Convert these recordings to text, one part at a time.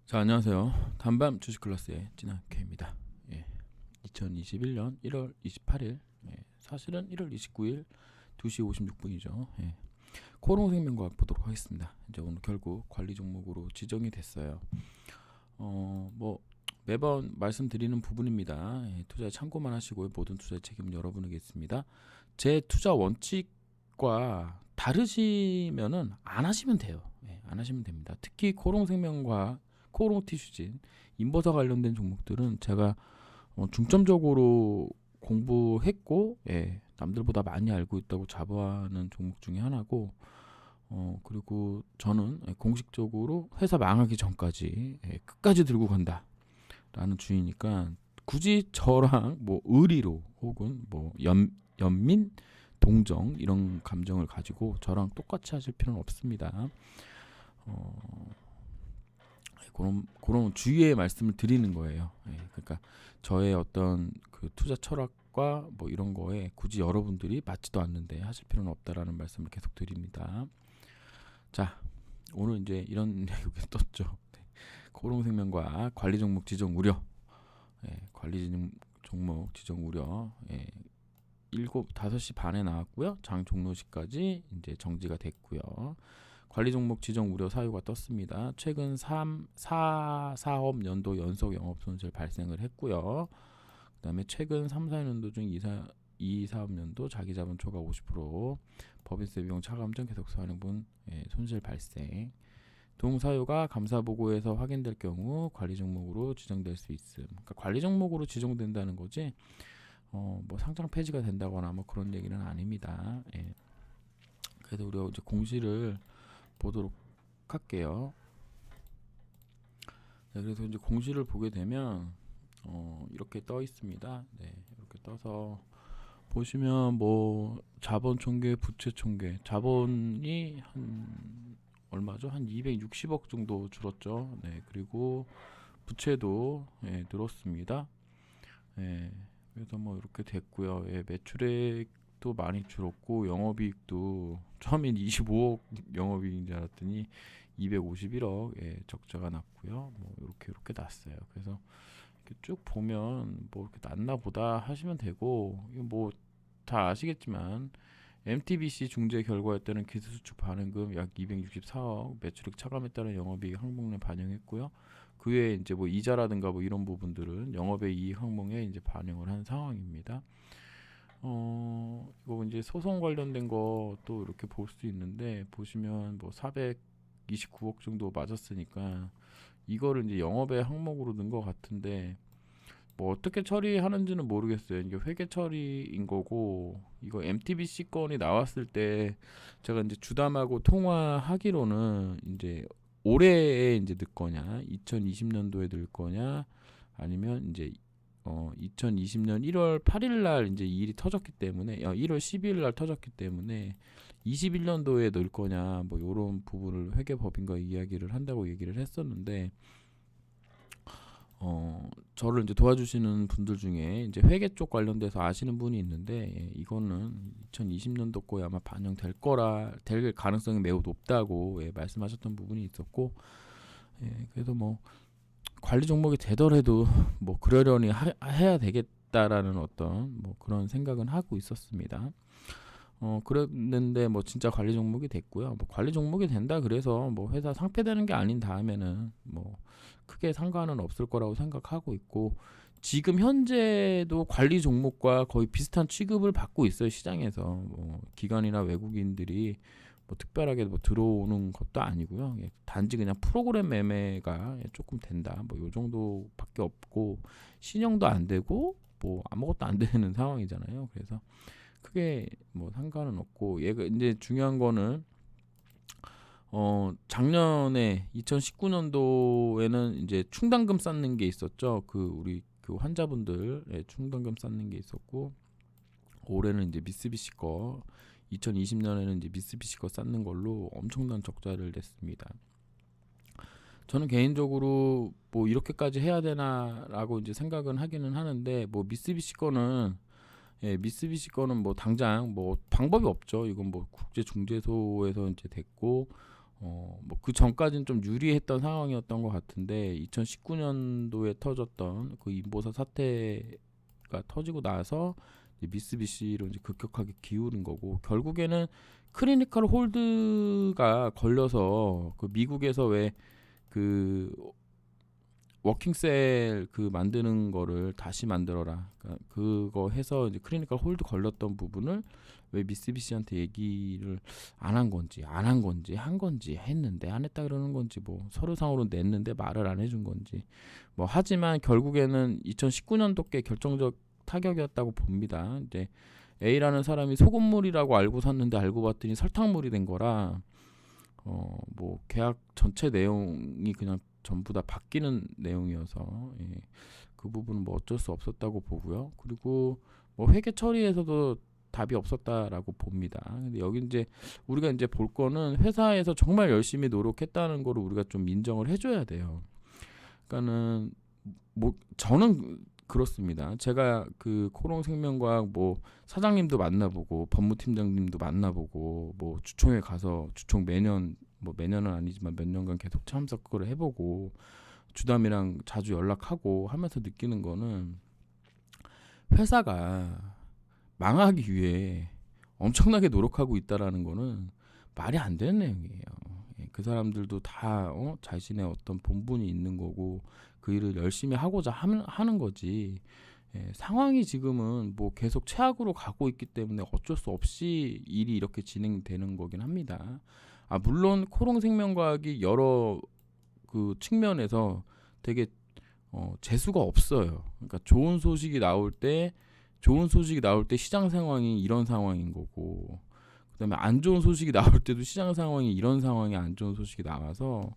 자, 안녕하세요. 단밤 주식 클래스의 진학회입니다. 2021년 1월 28일, 사실은 1월 29일 2시 56분이죠. 코롱생명과학 보도록 하겠습니다. 이제 오늘 결국 관리 종목으로 지정이 됐어요. 뭐 매번 말씀드리는 부분입니다. 투자에 참고만 하시고 모든 투자의 책임은 여러분에게 있습니다. 제 투자 원칙과 다르시면은 안 하시면 돼요. 안 하시면 됩니다. 특히 코롱생명과 코롱티슈진, 인버터 관련된 종목들은 제가 중점적으로 공부했고, 남들보다 많이 알고 있다고 자부하는 종목 중에 하나고, 그리고 저는 공식적으로 회사 망하기 전까지 끝까지 들고 간다라는 주의니까 굳이 저랑 뭐 의리로 혹은 뭐 연민, 동정 이런 감정을 가지고 저랑 똑같이 하실 필요는 없습니다. 그런 주의의 말씀을 드리는 거예요. 그러니까 저의 어떤 그 투자 철학과 뭐 이런 거에 굳이 여러분들이 맞지도 않는데 하실 필요는 없다라는 말씀을 계속 드립니다. 자, 오늘 이제 이런 내용이 떴죠. 코롱생명과 관리 종목 지정 우려. 관리 종목 지정 우려. 5시 반에 나왔고요. 장 종료 시까지 이제 정지가 됐고요. 관리 종목 지정 우려 사유가 떴습니다. 최근 4사업 연도 연속 영업 손실 발생을 했고요. 그다음에 최근 3, 4년도 중 2, 사업 연도 자기 자본 초과 50%, 법인세 비용 차감전 계속서 할인분 손실 발생. 동사유가 감사 보고에서 확인될 경우 관리 종목으로 지정될 수 있음. 그러니까 관리 종목으로 지정된다는 거지. 뭐 상장 폐지가 된다거나 뭐 그런 얘기는 아닙니다. 그래서 우리가 이제 공시를 보도록 할게요. 네, 그래서 이제 공시를 보게 되면 이렇게 떠 있습니다. 이렇게 떠서 보시면 뭐 자본 총계, 부채 총계, 자본이 한 얼마죠? 한 260억 정도 줄었죠. 그리고 부채도 늘었습니다. 그래서 뭐 이렇게 됐고요. 매출액도 많이 줄었고 영업이익도 처음엔 25억 영업이익인 줄 알았더니 251억 적자가 났고요. 뭐 이렇게 났어요. 그래서 이렇게 쭉 보면 뭐 이렇게 났나 보다 하시면 되고, 이거 뭐 다 아시겠지만 MTBC 중재 결과에 따른 기술수출 반응금 약 264억, 매출액 차감에 따른 영업이익 항목에 반영했고요. 그 외에 이제 뭐 이자라든가 뭐 이런 부분들은 영업의 이익 항목에 이제 반영을 한 상황입니다. 이거 이제 소송 관련된 것도 이렇게 볼 수 있는데, 보시면 뭐 429억 정도 맞았으니까 이거를 이제 영업의 항목으로 넣은 것 같은데, 뭐 어떻게 처리하는지는 모르겠어요. 이게 회계 처리인 거고, 이거 MTBC 건이 나왔을 때 제가 이제 주담하고 통화하기로는 이제 올해에 이제 넣을 거냐, 2020년도에 넣을 거냐, 아니면 이제 2020년 1월 8일 날 이제 이 일이 터졌기 때문에 1월 12일 날 터졌기 때문에 21년도에 넣을 거냐, 뭐 이런 부분을 회계법인과 이야기를 한다고 얘기를 했었는데, 저를 이제 도와주시는 분들 중에 이제 회계 쪽 관련돼서 아시는 분이 있는데, 이거는 2020년도 거에 아마 반영될 될 가능성이 매우 높다고 말씀하셨던 부분이 있었고, 그래서 뭐 관리 종목이 되더라도 뭐 그러려니 해야 되겠다라는 어떤 뭐 그런 생각은 하고 있었습니다. 그랬는데 뭐 진짜 관리 종목이 됐고요. 뭐 관리 종목이 된다 그래서 뭐 회사 상폐되는 게 아닌 다음에는 뭐 크게 상관은 없을 거라고 생각하고 있고, 지금 현재도 관리 종목과 거의 비슷한 취급을 받고 있어요. 시장에서 뭐 기관이나 외국인들이 뭐 특별하게 뭐 들어오는 것도 아니고요. 단지 그냥 프로그램 매매가 조금 된다, 뭐 요 정도밖에 없고, 신용도 안 되고 뭐 아무것도 안 되는 상황이잖아요. 그래서 크게 뭐 상관은 없고, 얘가 이제 중요한 거는 작년에 2019년도에는 이제 충당금 쌓는 게 있었죠. 그 우리 그 환자분들 충당금 쌓는 게 있었고, 올해는 이제 미쓰비시 거, 2020년에는 이제 미쓰비시 거 쌓는 걸로 엄청난 적자를 냈습니다. 저는 개인적으로 뭐 이렇게까지 해야 되나라고 이제 생각은 하기는 하는데, 뭐 미쓰비시 거는 뭐 당장 뭐 방법이 없죠. 이건 뭐 국제 중재소에서 이제 됐고, 뭐 그 전까지는 좀 유리했던 상황이었던 것 같은데 2019년도에 터졌던 그 인보사 사태가 터지고 나서 이제 미쓰비시로 이제 급격하게 기울은 거고 결국에는 크리니컬 홀드가 걸려서 그 미국에서 왜 그 워킹셀 그 만드는 거를 다시 만들어라. 그러니까 그거 해서 이제 크리니컬 홀드 걸렸던 부분을 왜 미쓰비시한테 얘기를 안 한 건지 한 건지 했는데 안 했다 그러는 건지 뭐 서류상으로 냈는데 말을 안 해준 건지 뭐 하지만 결국에는 2019년도께 결정적 타격이었다고 봅니다. 이제 A라는 사람이 소금물이라고 알고 샀는데 알고 봤더니 설탕물이 된 거라 뭐 계약 전체 내용이 그냥 전부 다 바뀌는 내용이어서 그 부분은 뭐 어쩔 수 없었다고 보고요. 그리고 뭐 회계 처리에서도 답이 없었다라고 봅니다. 근데 여기 이제 우리가 이제 볼 거는 회사에서 정말 열심히 노력했다는 거를 우리가 좀 인정을 해줘야 돼요. 그러니까는 뭐 저는 그렇습니다. 제가 그 코롱생명과학 뭐 사장님도 만나보고 법무팀장님도 만나보고 뭐 주총에 가서 주총 매년 뭐 매년은 아니지만 몇 년간 계속 참석을 해보고 주담이랑 자주 연락하고 하면서 느끼는 거는 회사가 망하기 위해 엄청나게 노력하고 있다라는 거는 말이 안 되는 내용이에요. 그 사람들도 다 자신의 어떤 본분이 있는 거고 그 일을 열심히 하고자 하는 거지. 상황이 지금은 뭐 계속 최악으로 가고 있기 때문에 어쩔 수 없이 일이 이렇게 진행되는 거긴 합니다. 물론 코롱생명과학이 여러 그 측면에서 되게 재수가 없어요. 그러니까 좋은 소식이 나올 때 시장 상황이 이런 상황인 거고 그다음에 안 좋은 소식이 나올 때도 시장 상황이 이런 상황이 안 좋은 소식이 나와서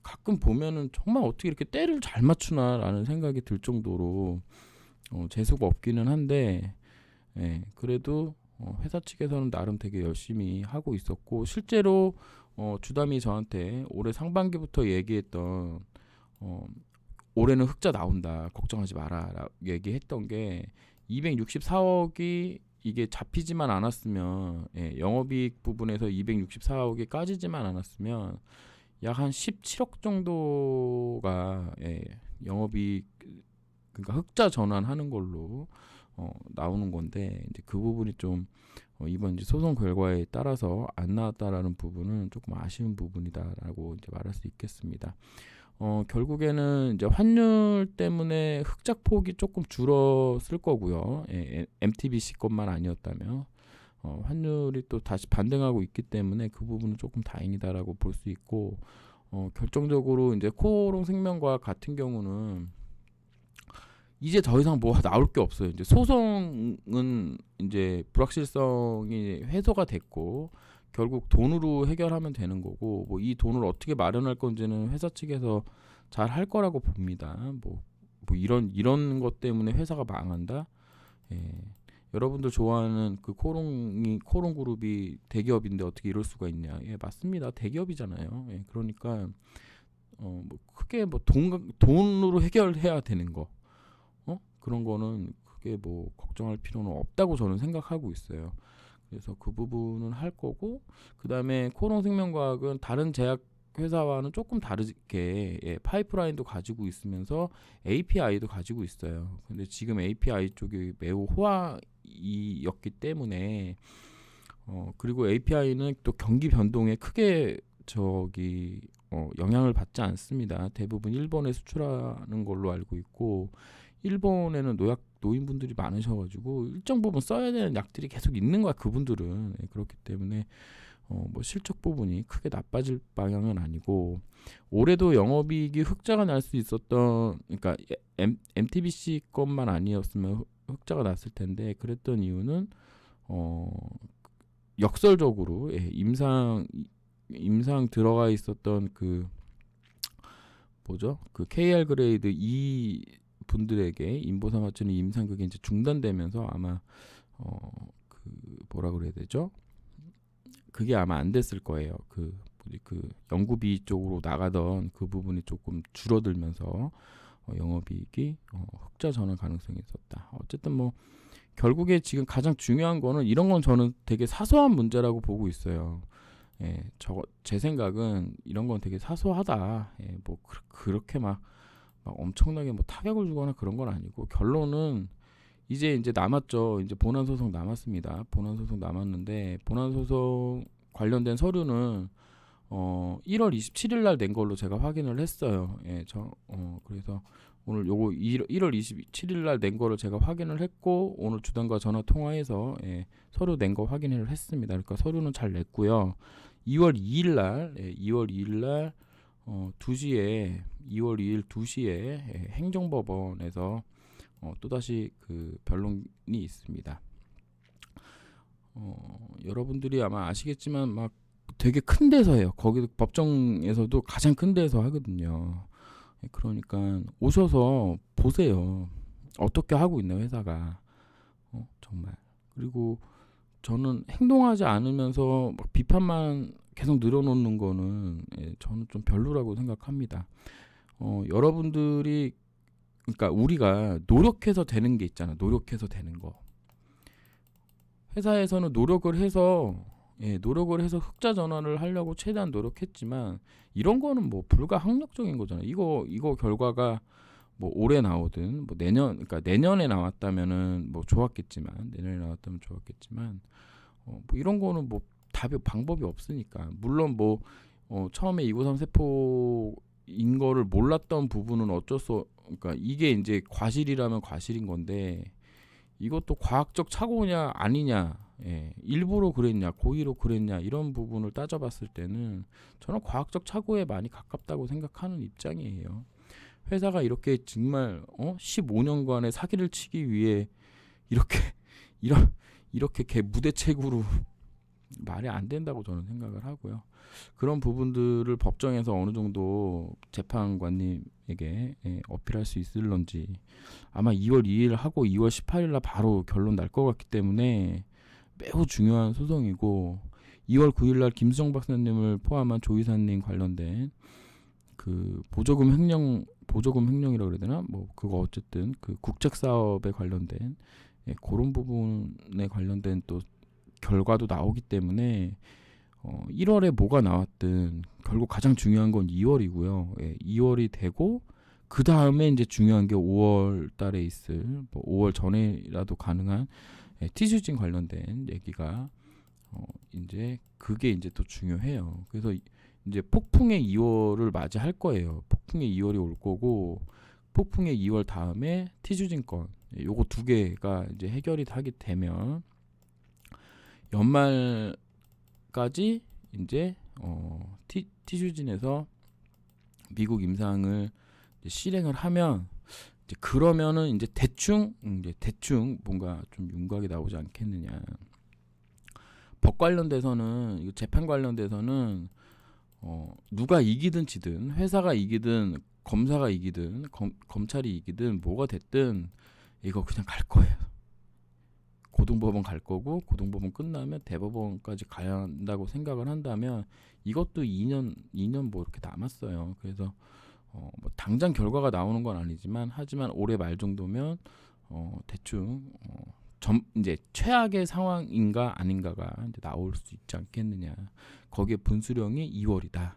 가끔 보면은 정말 어떻게 이렇게 때를 잘 맞추나라는 생각이 들 정도로 재수가 없기는 한데 그래도 회사 측에서는 나름 되게 열심히 하고 있었고 실제로 주담이 저한테 올해 상반기부터 얘기했던 올해는 흑자 나온다 걱정하지 마라 얘기했던 게 264억이 이게 잡히지만 않았으면 영업이익 부분에서 264억이 까지지만 않았으면 약 한 17억 정도가 영업이익 그러니까 흑자 전환하는 걸로 나오는 건데 이제 그 부분이 좀 이번 이제 소송 결과에 따라서 안 나왔다라는 부분은 조금 아쉬운 부분이다라고 이제 말할 수 있겠습니다. 결국에는 이제 환율 때문에 흑자 폭이 조금 줄었을 거고요. MTBC 것만 아니었다면 환율이 또 다시 반등하고 있기 때문에 그 부분은 조금 다행이다라고 볼 수 있고 결정적으로 이제 코롱생명과학 같은 경우는 이제 더 이상 뭐 나올 게 없어요. 이제 소송은 이제 불확실성이 해소가 됐고 결국 돈으로 해결하면 되는 거고 뭐 이 돈을 어떻게 마련할 건지는 회사 측에서 잘 할 거라고 봅니다. 뭐 이런 것 때문에 회사가 망한다. 여러분들 좋아하는 그 코롱 그룹이 대기업인데 어떻게 이럴 수가 있냐? 맞습니다. 대기업이잖아요. 그러니까 뭐 크게 뭐 돈으로 해결해야 되는 거. 그런 거는 크게 뭐 걱정할 필요는 없다고 저는 생각하고 있어요. 그래서 그 부분은 할 거고 그다음에 코롱생명과학은 다른 제약 회사와는 조금 다르게 파이프라인도 가지고 있으면서 API도 가지고 있어요. 근데 지금 API 쪽이 매우 호황이었기 때문에 그리고 API는 또 경기 변동에 크게 영향을 받지 않습니다. 대부분 일본에 수출하는 걸로 알고 있고 일본에는 노인분들이 많으셔가지고 일정 부분 써야 되는 약들이 계속 있는 거야 그분들은. 그렇기 때문에 뭐 실적 부분이 크게 나빠질 방향은 아니고 올해도 영업이익이 흑자가 날 수 있었던 그러니까 MTBC 것만 아니었으면 흑자가 났을 텐데 그랬던 이유는 역설적으로 임상 들어가 있었던 그 KR 그레이드 2 분들에게 인보사 맞추는 임상극이 이제 중단되면서 아마 뭐라 그래야 되죠? 그게 아마 안 됐을 거예요. 그 연구비 쪽으로 나가던 그 부분이 조금 줄어들면서 영업이익이 흑자 전환 가능성이 있었다. 어쨌든 뭐 결국에 지금 가장 중요한 거는 이런 건 저는 되게 사소한 문제라고 보고 있어요. 저거 제 생각은 이런 건 되게 사소하다. 뭐 그렇게 막 엄청나게 뭐 타격을 주거나 그런 건 아니고 결론은 이제 남았죠. 이제 본안 소송 남았습니다. 본안 소송 남았는데 본안 소송 관련된 서류는 1월 27일 날 낸 걸로 제가 확인을 했어요. 그래서 오늘 요거 1월 27일 날 낸 거를 제가 확인을 했고 오늘 주단과 전화 통화해서 서류 낸 거 확인을 했습니다. 그러니까 서류는 잘 냈고요. 2월 2일 날 2시에 2월 2일 2시에 행정법원에서 또다시 그 변론이 있습니다. 여러분들이 아마 아시겠지만 막 되게 큰 데서 해요. 거기도 법정에서도 가장 큰 데서 하거든요. 그러니까 오셔서 보세요. 어떻게 하고 있나 회사가. 정말. 그리고 저는 행동하지 않으면서 막 비판만 계속 늘어놓는 거는 저는 좀 별로라고 생각합니다. 여러분들이 그러니까 우리가 노력해서 되는 게 있잖아. 노력해서 되는 거. 회사에서는 노력을 해서 흑자 전환을 하려고 최대한 노력했지만 이런 거는 뭐 불가항력적인 거잖아요. 이거 결과가 뭐 올해 나오든 뭐 그러니까 내년에 나왔다면은 뭐 좋았겠지만 뭐 이런 거는 뭐 방법이 없으니까. 물론 뭐 처음에 293 세포인 거를 몰랐던 부분은 그러니까 이게 이제 과실이라면 과실인 건데 이것도 과학적 착오냐 아니냐, 일부러 그랬냐 고의로 그랬냐 이런 부분을 따져봤을 때는 저는 과학적 착오에 많이 가깝다고 생각하는 입장이에요. 회사가 이렇게 정말 15년간의 사기를 치기 위해 이렇게 이렇게 무대책으로 말이 안 된다고 저는 생각을 하고요. 그런 부분들을 법정에서 어느 정도 재판관님에게 어필할 수 있을런지 아마 2월 2일 하고 2월 18일 날 바로 결론 날 것 같기 때문에 매우 중요한 소송이고 2월 9일 날 김수정 박사님을 포함한 조 이사님 관련된 그 보조금 횡령이라고 그래야 되나? 뭐 그거 어쨌든 그 국책 사업에 관련된 그런 부분에 관련된 또 결과도 나오기 때문에 1월에 뭐가 나왔든 결국 가장 중요한 건 2월이고요. 2월이 되고 그 다음에 이제 중요한 게 5월 달에 있을 뭐 5월 전에라도 가능한 티슈진 관련된 얘기가 이제 그게 이제 또 중요해요. 그래서 이제 폭풍의 2월을 맞이할 거예요. 폭풍의 2월이 올 거고 폭풍의 2월 다음에 티슈진 건 요거 두 개가 이제 해결이 하게 되면 연말까지 이제 티슈진에서 미국 임상을 이제 실행을 하면 이제 그러면은 이제 대충 뭔가 좀 윤곽이 나오지 않겠느냐. 법 관련돼서는 이거 재판 관련돼서는 누가 이기든 지든 회사가 이기든 검사가 이기든 검찰이 이기든 뭐가 됐든 이거 그냥 갈 거예요. 고등법원 갈 거고 고등법원 끝나면 대법원까지 가야 한다고 생각을 한다면 이것도 2년 뭐 이렇게 남았어요. 그래서 뭐 당장 결과가 나오는 건 아니지만 하지만 올해 말 정도면 대충 이제 최악의 상황인가 아닌가가 이제 나올 수 있지 않겠느냐. 거기에 분수령이 2월이다.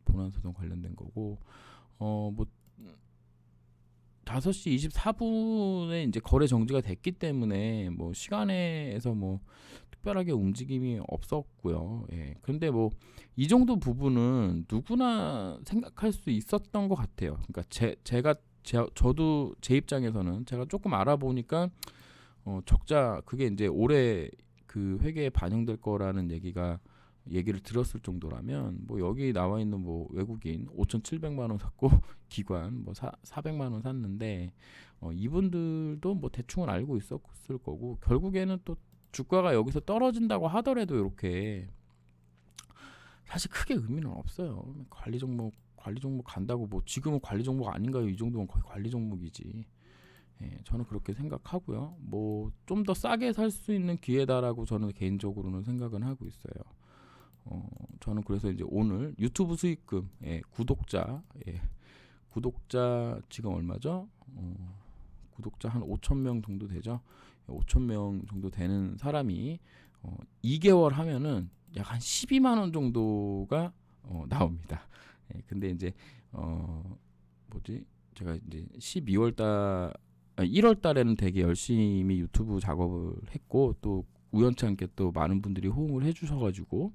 본안 소송 관련된 거고 뭐 5시 24분에 이제 거래 정지가 됐기 때문에 뭐 시간에서 뭐 특별하게 움직임이 없었고요. 그런데 뭐 이 정도 부분은 누구나 생각할 수 있었던 것 같아요. 그러니까 저도 제 입장에서는 제가 조금 알아보니까 적자 그게 이제 올해 그 회계에 반영될 거라는 얘기를 들었을 정도라면 뭐 여기 나와 있는 뭐 외국인 5,700만 원 샀고 기관 뭐 400만 원 샀는데 이분들도 뭐 대충은 알고 있었을 거고 결국에는 또 주가가 여기서 떨어진다고 하더라도 이렇게 사실 크게 의미는 없어요. 관리 종목 간다고 뭐 지금은 관리 종목 아닌가요? 이 정도면 거의 관리 종목이지. 저는 그렇게 생각하고요. 뭐 좀 더 싸게 살 수 있는 기회다라고 저는 개인적으로는 생각은 하고 있어요. 저는 그래서 이제 오늘 유튜브 수익금 구독자 지금 얼마죠? 구독자 한 5,000명 정도 되죠. 5,000명 정도 되는 사람이 2개월 하면은 약 한 12만 원 정도가 나옵니다. 근데 이제 제가 이제 1월 달에는 되게 열심히 유튜브 작업을 했고 또 우연치 않게 또 많은 분들이 호응을 해주셔가지고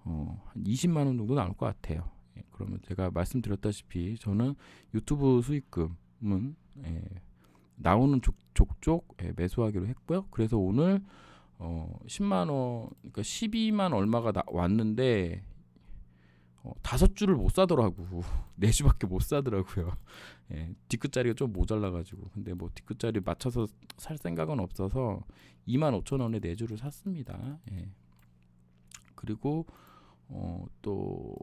한 20만 원 정도 나올 것 같아요. 그러면 제가 말씀드렸다시피 저는 유튜브 수익금은 나오는 족족 매수하기로 했고요. 그래서 오늘 10만 원, 그러니까 12만 얼마가 왔는데 5주를 못 사더라고. 4주밖에 못 사더라고요. 뒤끝자리가 좀 모자라가지고. 근데 뭐 뒤끝자리 맞춰서 살 생각은 없어서 25,000원에 4주를 샀습니다. 그리고 또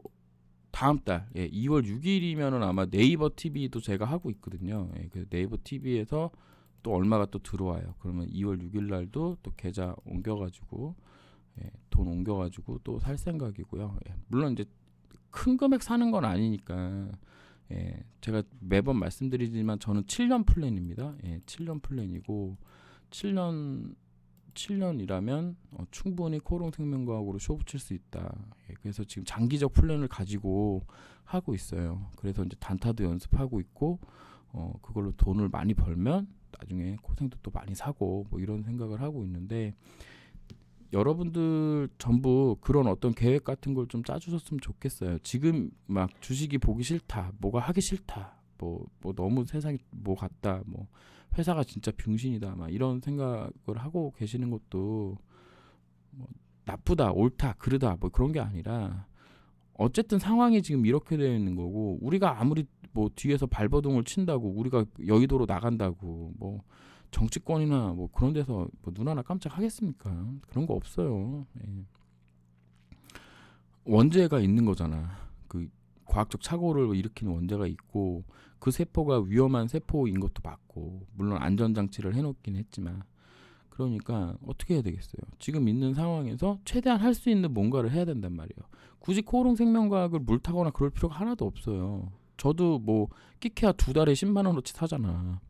다음 달 2월 6일이면은 아마 네이버 TV도 제가 하고 있거든요. 그 네이버 TV에서 또 얼마가 또 들어와요. 그러면 2월 6일 날도 또 계좌 옮겨가지고 돈 옮겨가지고 또 살 생각이고요. 물론 이제 큰 금액 사는 건 아니니까 제가 매번 말씀드리지만 저는 7년 플랜입니다. 7년 플랜이고 7년이라면 충분히 코롱생명과학으로 쇼 붙일 수 있다. 그래서 지금 장기적 플랜을 가지고 하고 있어요. 그래서 이제 단타도 연습하고 있고 그걸로 돈을 많이 벌면 나중에 코생도 또 많이 사고 뭐 이런 생각을 하고 있는데 여러분들 전부 그런 어떤 계획 같은 걸 좀 짜주셨으면 좋겠어요. 지금 막 주식이 보기 싫다, 뭐가 하기 싫다, 뭐 너무 세상이 뭐 같다, 뭐 회사가 진짜 병신이다, 막 이런 생각을 하고 계시는 것도 뭐 나쁘다, 옳다, 그르다, 뭐 그런 게 아니라 어쨌든 상황이 지금 이렇게 되어 있는 거고 우리가 아무리 뭐 뒤에서 발버둥을 친다고 우리가 여의도로 나간다고 뭐 정치권이나 뭐 그런 데서 뭐 눈 하나 깜짝 하겠습니까? 그런 거 없어요. 원죄가 있는 거잖아. 그 과학적 착오를 일으키는 원죄가 있고 그 세포가 위험한 세포인 것도 맞고 물론 안전장치를 해놓긴 했지만 그러니까 어떻게 해야 되겠어요. 지금 있는 상황에서 최대한 할 수 있는 뭔가를 해야 된단 말이에요. 굳이 코오롱 생명과학을 물타거나 그럴 필요가 하나도 없어요. 저도 뭐 끼케야 2달에 10만 원어치 사잖아.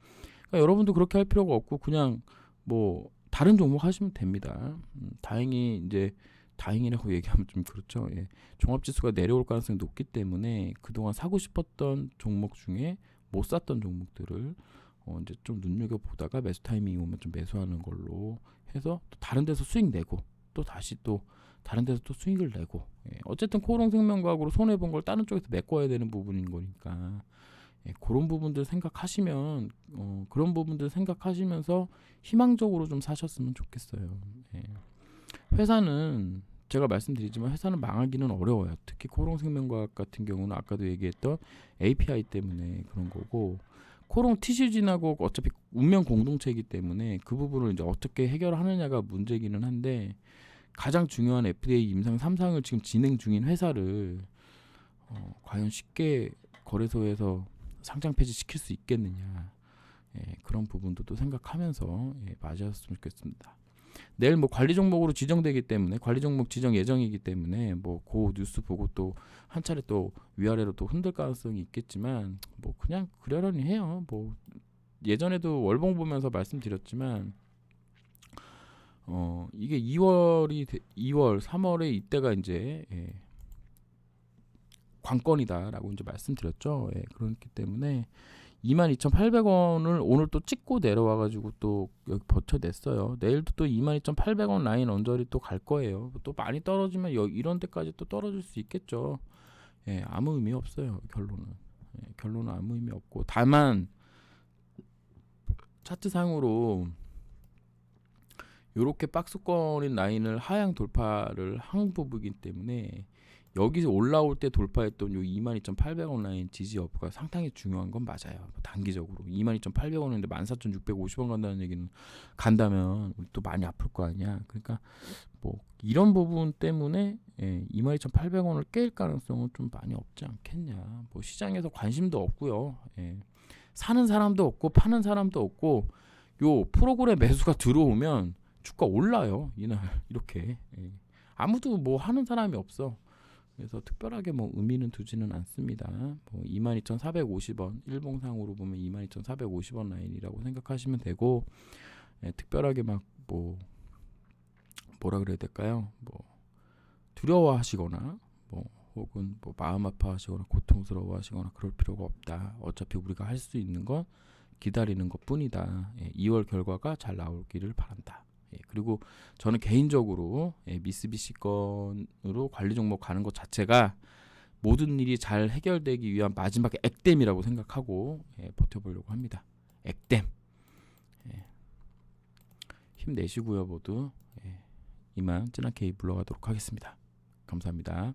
그러니까 여러분도 그렇게 할 필요가 없고 그냥 뭐 다른 종목 하시면 됩니다. 다행히 이제 다행이라고 얘기하면 좀 그렇죠. 종합지수가 내려올 가능성이 높기 때문에 그동안 사고 싶었던 종목 중에 못 샀던 종목들을 이제 좀 눈여겨 보다가 매수 타이밍이 오면 좀 매수하는 걸로 해서 또 다른 데서 수익 내고 또 다시 또 다른 데서 또 수익을 내고 어쨌든 코오롱생명과학으로 손해 본 걸 다른 쪽에서 메꿔야 되는 부분인 거니까 그런 부분들 생각하시면 그런 부분들 생각하시면서 희망적으로 좀 사셨으면 좋겠어요. 회사는 제가 말씀드리지만 회사는 망하기는 어려워요. 특히 코오롱생명과학 같은 경우는 아까도 얘기했던 API 때문에 그런 거고 코오롱 티슈진하고 어차피 운명 공동체이기 때문에 그 부분을 이제 어떻게 해결하느냐가 문제기는 한데 가장 중요한 FDA 임상 3상을 지금 진행 중인 회사를 과연 쉽게 거래소에서 상장 폐지시킬 수 있겠느냐 그런 부분도 또 생각하면서 맞이하셨으면 좋겠습니다. 내일 뭐 관리 종목으로 지정되기 때문에 관리 종목 지정 예정이기 때문에 뭐 그 뉴스 보고 또 한 차례 또 위아래로 또 흔들 가능성이 있겠지만 뭐 그냥 그러려니 해요. 뭐 예전에도 월봉 보면서 말씀드렸지만 이게 2월 3월에 이때가 이제 관건이다라고 이제 말씀드렸죠. 그렇기 때문에 22,800원을 오늘 또 찍고 내려와가지고 또 여기 버텨냈어요. 내일도 또 22,800원 라인 언저리 또 갈 거예요. 또 많이 떨어지면 이런 데까지 또 떨어질 수 있겠죠. 아무 의미 없어요. 결론은. 결론은 아무 의미 없고 다만 차트상으로 이렇게 박스권인 라인을 하향 돌파를 한 부분이기 때문에 여기서 올라올 때 돌파했던 요 22,800원 라인 지지 여부가 상당히 중요한 건 맞아요. 단기적으로 22,800원인데 14,650원 간다는 얘기는 간다면 우리 또 많이 아플 거 아니야. 그러니까 뭐 이런 부분 때문에 22,800원을 깰 가능성은 좀 많이 없지 않겠냐. 뭐 시장에서 관심도 없고요. 사는 사람도 없고 파는 사람도 없고 요 프로그램 매수가 들어오면 주가 올라요. 이날 이렇게 아무도 뭐 하는 사람이 없어. 그래서 특별하게 뭐 의미는 두지는 않습니다. 뭐 22,450원 일봉상으로 보면 22,450원 라인이라고 생각하시면 되고 특별하게 막 뭐 뭐라 그래야 될까요? 뭐 두려워하시거나 혹은 마음 아파하시거나 고통스러워하시거나 그럴 필요가 없다. 어차피 우리가 할 수 있는 건 기다리는 것뿐이다. 2월 결과가 잘 나오기를 바란다. 그리고 저는 개인적으로 미쓰비시 건으로 관리 종목 가는 것 자체가 모든 일이 잘 해결되기 위한 마지막 액땜이라고 생각하고 버텨보려고 합니다. 액땜. 힘내시고요 모두. 이만 찐하게 물러가도록 하겠습니다. 감사합니다.